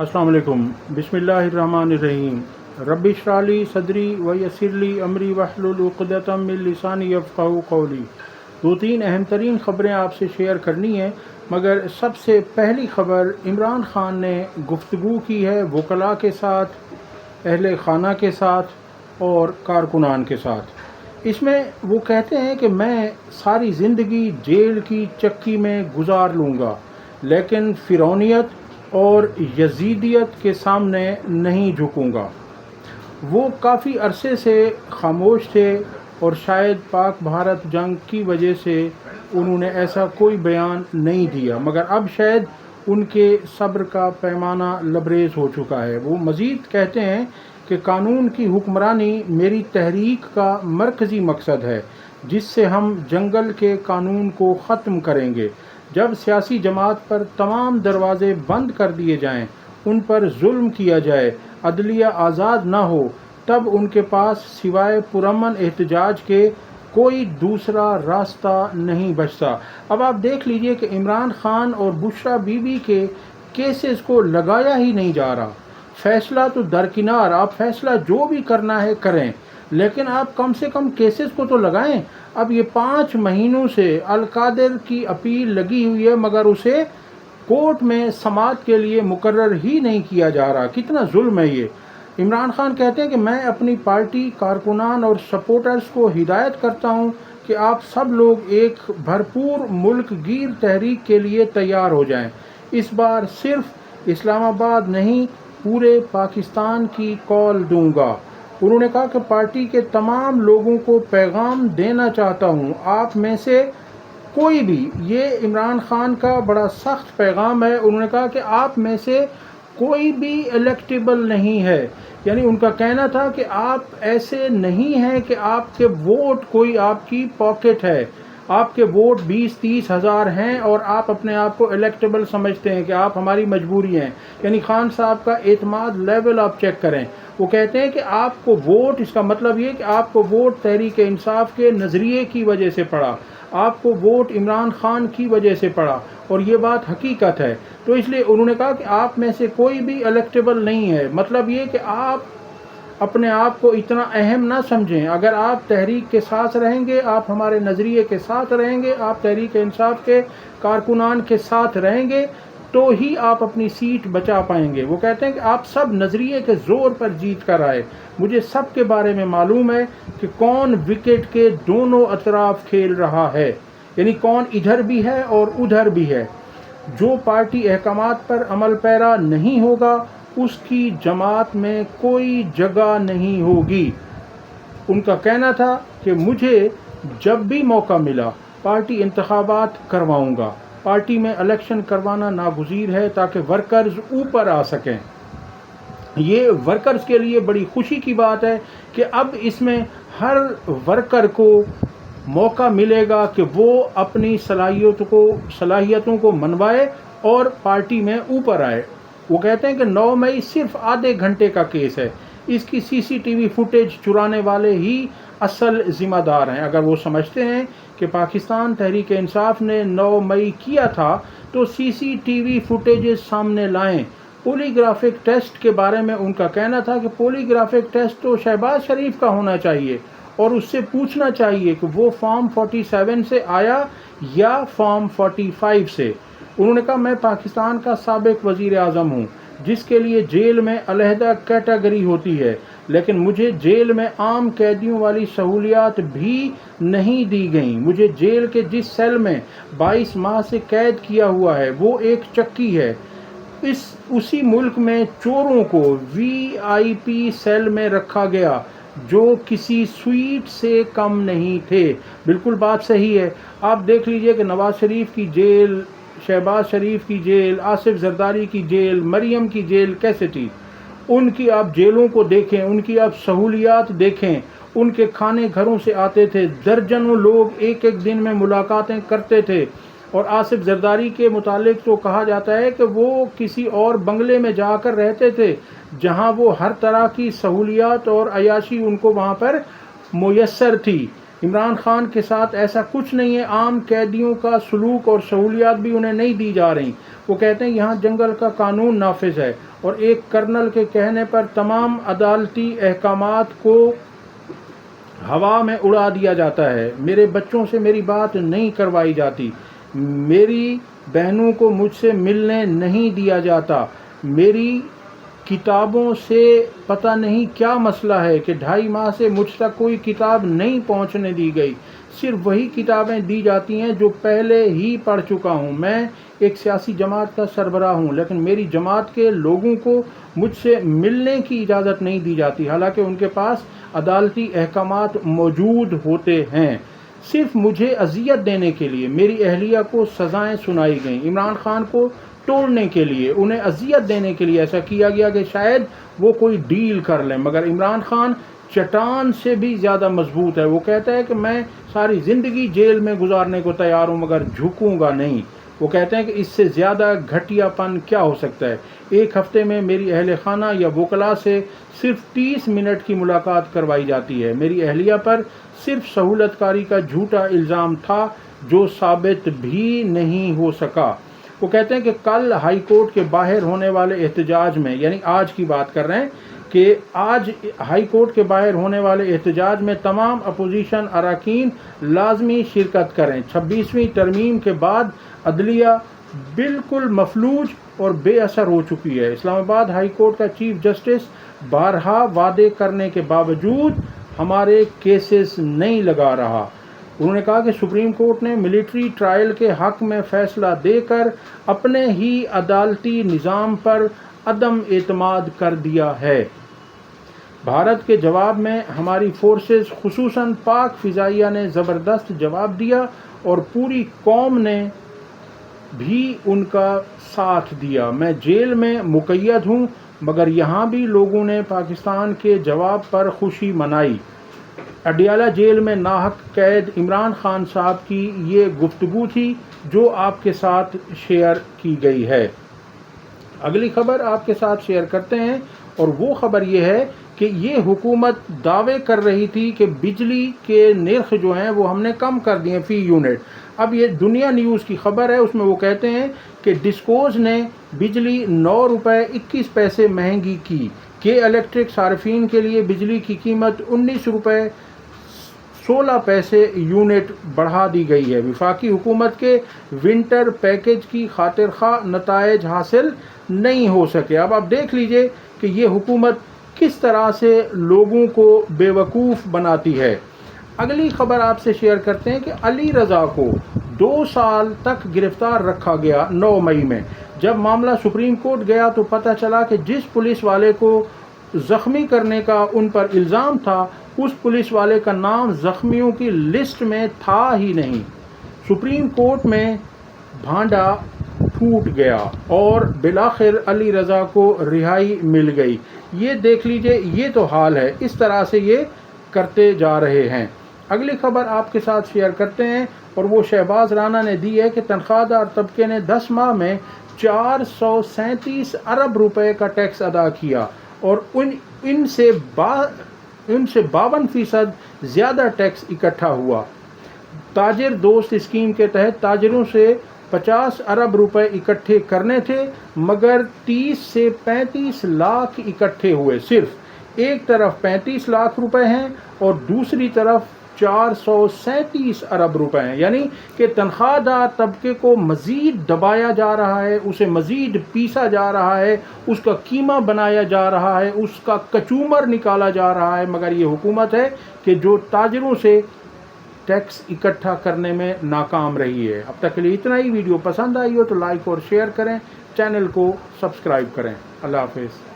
अस्सलाम वालेकुम। बिस्मिल्लाहिर्रहमानिर्रहीम। रब्बि इश्रह ली सदरी व यस्सिर ली अमरी वहलुल उक़दतम मिन लिसानी यफ़क़हू क़ौली। दो तीन अहम तरीन ख़बरें आपसे शेयर करनी है, मगर सबसे पहली ख़बर इमरान ख़ान ने गुफ्तगू की है वकला के साथ, अहले खाना के साथ और कारकुनान के साथ। इसमें वो कहते हैं कि मैं सारी ज़िंदगी जेल की चक्की में गुजार लूँगा, लेकिन फ़िरौनियत और यजीदियत के सामने नहीं झुकूंगा। वो काफ़ी अरसे से खामोश थे और शायद पाक भारत जंग की वजह से उन्होंने ऐसा कोई बयान नहीं दिया, मगर अब शायद उनके सब्र का पैमाना लबरेज हो चुका है। वो मज़ीद कहते हैं कि कानून की हुक्मरानी मेरी तहरीक का मरकज़ी मकसद है, जिससे हम जंगल के कानून को ख़त्म करेंगे। जब सियासी जमात पर तमाम दरवाज़े बंद कर दिए जाएं, उन पर जुल्म किया जाए, अदलिया आज़ाद ना हो, तब उनके पास सिवाय पुरअमन एहतजाज के कोई दूसरा रास्ता नहीं बचता। अब आप देख लीजिए कि इमरान ख़ान और बुशरा बीबी के केसेस को लगाया ही नहीं जा रहा। फ़ैसला तो दरकिनार, आप फ़ैसला जो भी करना है करें, लेकिन आप कम से कम केसेस को तो लगाएं। अब ये 5 महीनों से अल-कादिर की अपील लगी हुई है, मगर उसे कोर्ट में समाअत के लिए मुकर्रर ही नहीं किया जा रहा। कितना जुल्म है ये। इमरान खान कहते हैं कि मैं अपनी पार्टी, कारकुनान और सपोर्टर्स को हिदायत करता हूं कि आप सब लोग एक भरपूर मुल्क गिर तहरीक के लिए तैयार हो जाएं। इस बार सिर्फ इस्लामाबाद नहीं, पूरे पाकिस्तान की कॉल दूंगा। उन्होंने कहा कि पार्टी के तमाम लोगों को पैगाम देना चाहता हूं, आप में से कोई भी, ये इमरान खान का बड़ा सख्त पैगाम है। उन्होंने कहा कि आप में से कोई भी इलेक्टेबल नहीं है, यानी उनका कहना था कि आप ऐसे नहीं हैं कि आपके वोट कोई आपकी पॉकेट है, आपके वोट 20-30 हज़ार हैं और आप अपने आप को इलेक्टेबल समझते हैं कि आप हमारी मजबूरी हैं। यानी खान साहब का एतमाद लेवल आप चेक करें। वो कहते हैं कि आपको वोट, इसका मतलब ये कि आपको वोट तहरीक इंसाफ के नज़रिए की वजह से पड़ा, आपको वोट इमरान खान की वजह से पड़ा, और ये बात हकीकत है। तो इसलिए उन्होंने कहा कि आप में से कोई भी इलेक्टेबल नहीं है। मतलब ये कि आप अपने आप को इतना अहम ना समझें। अगर आप तहरीक के साथ रहेंगे, आप हमारे नज़रिए के साथ रहेंगे, आप तहरीक इंसाफ के कारकुनान के साथ रहेंगे, तो ही आप अपनी सीट बचा पाएंगे। वो कहते हैं कि आप सब नज़रिए के ज़ोर पर जीत कर आए। मुझे सब के बारे में मालूम है कि कौन विकेट के दोनों अतराफ खेल रहा है, यानी कौन इधर भी है और उधर भी है। जो पार्टी अहकामात पर अमल पैरा नहीं होगा, उसकी जमात में कोई जगह नहीं होगी। उनका कहना था कि मुझे जब भी मौका मिला पार्टी इंतखाबात करवाऊंगा। पार्टी में इलेक्शन करवाना नागुज़ीर है ताकि वर्कर्स ऊपर आ सकें। ये वर्कर्स के लिए बड़ी खुशी की बात है कि अब इसमें हर वर्कर को मौका मिलेगा कि वो अपनी सलाहियतों को मनवाए और पार्टी में ऊपर आए। वो कहते हैं कि 9 मई सिर्फ आधे घंटे का केस है, इसकी सीसीटीवी फुटेज चुराने वाले ही असल ज़िम्मेदार हैं। अगर वो समझते हैं कि पाकिस्तान तहरीक इंसाफ ने 9 मई किया था, तो सीसीटीवी फुटेजेस सामने लाएं। पॉलीग्राफिक टेस्ट के बारे में उनका कहना था कि पॉलीग्राफिक टेस्ट तो शहबाज शरीफ का होना चाहिए और उससे पूछना चाहिए कि वो फॉर्म 47 से आया या फॉर्म 45 से। उन्होंने कहा मैं पाकिस्तान का साबिक वज़ीर आज़म हूँ, जिसके लिए जेल में अलहदा कैटेगरी होती है, लेकिन मुझे जेल में आम कैदियों वाली सहूलियात भी नहीं दी गई। मुझे जेल के जिस सेल में 22 माह से कैद किया हुआ है, वो एक चक्की है। उसी मुल्क में चोरों को वीआईपी सेल में रखा गया, जो किसी स्वीट से कम नहीं थे। बिल्कुल बात सही है। आप देख लीजिए कि नवाज शरीफ की जेल, शहबाज शरीफ की जेल, आसिफ जरदारी की जेल, मरियम की जेल कैसे थी। उनकी आप जेलों को देखें, उनकी आप सहूलियात देखें। उनके खाने घरों से आते थे, दर्जनों लोग एक एक दिन में मुलाकातें करते थे। और आसिफ जरदारी के मुतालिक तो कहा जाता है कि वो किसी और बंगले में जाकर रहते थे, जहां वो हर तरह की सहूलियात और अयाशी उनको वहां पर मुयस्सर थी। عمران خان کے ساتھ ایسا کچھ نہیں ہے، عام قیدیوں کا سلوک اور سہولیات بھی انہیں نہیں دی جا رہی۔ وہ کہتے ہیں یہاں جنگل کا قانون نافذ ہے اور ایک کرنل کے کہنے پر تمام عدالتی احکامات کو ہوا میں اڑا دیا جاتا ہے۔ میرے بچوں سے میری بات نہیں کروائی جاتی، میری بہنوں کو مجھ سے ملنے نہیں دیا جاتا، میری کتابوں سے پتہ نہیں کیا مسئلہ ہے کہ 2.5 ماہ سے مجھ تک کوئی کتاب نہیں پہنچنے دی گئی، صرف وہی کتابیں دی جاتی ہیں جو پہلے ہی پڑھ چکا ہوں۔ میں ایک سیاسی جماعت کا سربراہ ہوں، لیکن میری جماعت کے لوگوں کو مجھ سے ملنے کی اجازت نہیں دی جاتی، حالانکہ ان کے پاس عدالتی احکامات موجود ہوتے ہیں۔ صرف مجھے اذیت دینے کے لیے میری اہلیہ کو سزائیں سنائی گئیں۔ عمران خان کو توڑنے کے لیے، انہیں اذیت دینے کے لیے ایسا کیا گیا کہ شاید وہ کوئی ڈیل کر لیں، مگر عمران خان چٹان سے بھی زیادہ مضبوط ہے۔ وہ کہتا ہے کہ میں ساری زندگی جیل میں گزارنے کو تیار ہوں مگر جھکوں گا نہیں۔ وہ کہتے ہیں کہ اس سے زیادہ گھٹیا پن کیا ہو سکتا ہے۔ ایک ہفتے میں میری اہل خانہ یا وکلاء سے صرف 30 منٹ کی ملاقات کروائی جاتی ہے۔ میری اہلیہ پر صرف سہولت کاری کا جھوٹا الزام تھا جو ثابت بھی نہیں ہو سکا۔ وہ کہتے ہیں کہ کل ہائی کورٹ کے باہر ہونے والے احتجاج میں، یعنی آج کی بات کر رہے ہیں کہ آج ہائی کورٹ کے باہر ہونے والے احتجاج میں تمام اپوزیشن اراکین لازمی شرکت کریں۔ 26ویں ترمیم کے بعد عدلیہ بالکل مفلوج اور بے اثر ہو چکی ہے۔ اسلام آباد ہائی کورٹ کا چیف جسٹس بارہا وعدے کرنے کے باوجود ہمارے کیسز نہیں لگا رہا۔ انہوں نے کہا کہ سپریم کورٹ نے ملٹری ٹرائل کے حق میں فیصلہ دے کر اپنے ہی عدالتی نظام پر عدم اعتماد کر دیا ہے۔ بھارت کے جواب میں ہماری فورسز خصوصاً پاک فضائیہ نے زبردست جواب دیا اور پوری قوم نے بھی ان کا ساتھ دیا۔ میں جیل میں مقید ہوں مگر یہاں بھی لوگوں نے پاکستان کے جواب پر خوشی منائی۔ اڈیالہ جیل میں ناحق قید عمران خان صاحب کی یہ گفتگو تھی جو آپ کے ساتھ شیئر کی گئی ہے۔ اگلی خبر آپ کے ساتھ شیئر کرتے ہیں اور وہ خبر یہ ہے کہ یہ حکومت دعوے کر رہی تھی کہ بجلی کے نرخ جو ہیں وہ ہم نے کم کر دیے فی یونٹ۔ اب یہ دنیا نیوز کی خبر ہے، اس میں وہ کہتے ہیں کہ ڈسکوز نے بجلی 9 روپے 21 پیسے مہنگی کی۔ کے الیکٹرک صارفین کے لیے بجلی کی قیمت 19 روپے 16 پیسے یونٹ بڑھا دی گئی ہے۔ وفاقی حکومت کے ونٹر پیکج کی خاطر خواہ نتائج حاصل نہیں ہو سکے۔ اب آپ دیکھ لیجئے کہ یہ حکومت کس طرح سے لوگوں کو بے وقوف بناتی ہے۔ اگلی خبر آپ سے شیئر کرتے ہیں کہ علی رضا کو 2 سال تک گرفتار رکھا گیا 9 مئی میں۔ جب معاملہ سپریم کورٹ گیا تو پتہ چلا کہ جس پولیس والے کو زخمی کرنے کا ان پر الزام تھا اس پولیس والے کا نام زخمیوں کی لسٹ میں تھا ہی نہیں۔ سپریم کورٹ میں بھانڈا پھوٹ گیا اور بالآخر علی رضا کو رہائی مل گئی۔ یہ دیکھ لیجئے، یہ تو حال ہے، اس طرح سے یہ کرتے جا رہے ہیں۔ اگلی خبر آپ کے ساتھ شیئر کرتے ہیں اور وہ شہباز رانا نے دی ہے کہ تنخواہ دار طبقے نے 10 ماہ میں 437 ارب روپے کا ٹیکس ادا کیا اور ان سے 52% زیادہ ٹیکس اکٹھا ہوا۔ تاجر دوست اسکیم کے تحت تاجروں سے 50 ارب روپے اکٹھے کرنے تھے مگر 30 سے 35 لاکھ اکٹھے ہوئے۔ صرف ایک طرف 35 لاکھ روپے ہیں اور دوسری طرف 437 ارب روپے ہیں، یعنی کہ تنخواہ دار طبقے کو مزید دبایا جا رہا ہے، اسے مزید پیسا جا رہا ہے، اس کا قیمہ بنایا جا رہا ہے، اس کا کچومر نکالا جا رہا ہے، مگر یہ حکومت ہے کہ جو تاجروں سے ٹیکس اکٹھا کرنے میں ناکام رہی ہے۔ اب تک کے لیے اتنا ہی۔ ویڈیو پسند آئی ہو تو لائک اور شیئر کریں، چینل کو سبسکرائب کریں۔ اللہ حافظ۔